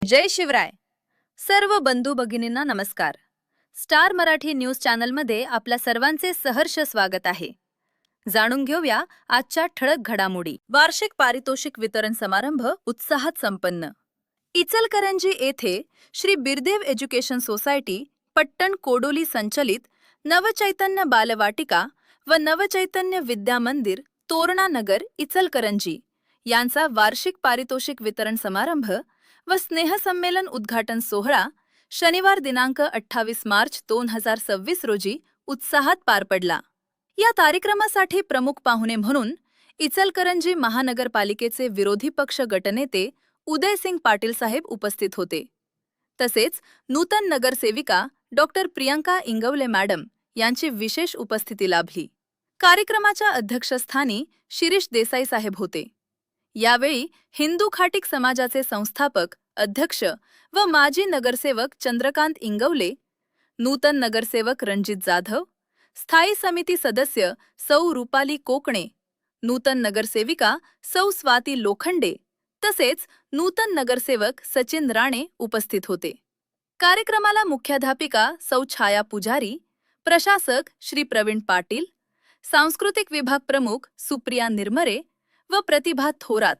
जय शिवराय. सर्व बंधू भगिनींना नमस्कार. स्टार मराठी न्यूज चॅनलमध्ये आपल्या सर्वांचे सहर्ष स्वागत आहे. जाणून घेऊया आजच्या ठळक घडामोडी. वार्षिक पारितोषिक वितरण समारंभ उत्साहात संपन्न. इचलकरंजी येथे श्री बिरदेव एज्युकेशन सोसायटी पट्टण कोडोली संचलित नवचैतन्य बालवाटिका व नवचैतन्य विद्या मंदिर तोरणा नगर इचलकरंजी यांचा वार्षिक पारितोषिक वितरण समारंभ व स्नेहसंमेलन उद्घाटन सोहळा शनिवार दिनांक 28 मार्च 2026 रोजी उत्साहात पार पडला. या कार्यक्रमासाठी प्रमुख पाहुणे म्हणून इचलकरंजी महानगरपालिकेचे विरोधी पक्ष गटनेते उदयसिंग पाटील साहेब उपस्थित होते. तसेच नूतन नगरसेविका डॉक्टर प्रियंका इंगवले मॅडम यांची विशेष उपस्थिती लाभली. कार्यक्रमाच्या अध्यक्षस्थानी शिरीष देसाई साहेब होते. यावेळी हिंदू खाटीक समाजाचे संस्थापक, अध्यक्ष व माजी नगरसेवक चंद्रकांत इंगवले, नूतन नगरसेवक रणजित जाधव, स्थायी समिती सदस्य सौ रुपाली कोकणे, नूतन नगरसेविका सौ स्वाती लोखंडे तसेच नूतन नगरसेवक सचिन राणे उपस्थित होते. कार्यक्रमाला मुख्याध्यापिका सौ छाया पुजारी, प्रशासक श्री प्रवीण पाटील, सांस्कृतिक विभाग प्रमुख सुप्रिया निर्मरे व प्रतिभा थोरात,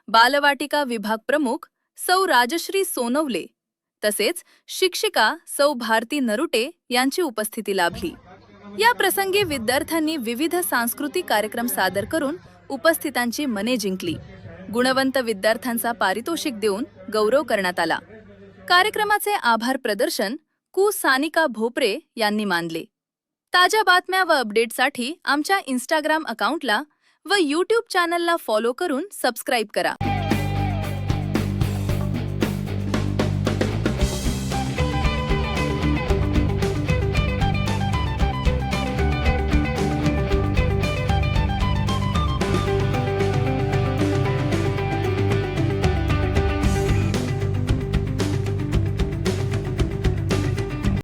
बालवाटिका विभाग प्रमुख सौ राजश्री सोनवले तसेच शिक्षिका सौ भारती नरुटे यांची उपस्थिती लाभली. या प्रसंगी विद्यार्थ्यांनी विविध सांस्कृतिक कार्यक्रम सादर करून उपस्थितांची मने जिंकली. गुणवंत विद्यार्थ्यांचा पारितोषिक देऊन गौरव करण्यात आला. कार्यक्रमाचे आभार प्रदर्शन कु सानिका भोपरे यांनी मानले. ताज्या बातम्या व अपडेटसाठी आमच्या इंस्टाग्राम अकाउंटला व यूट्यूब चॅनलला फॉलो करून सबस्क्राईब करा.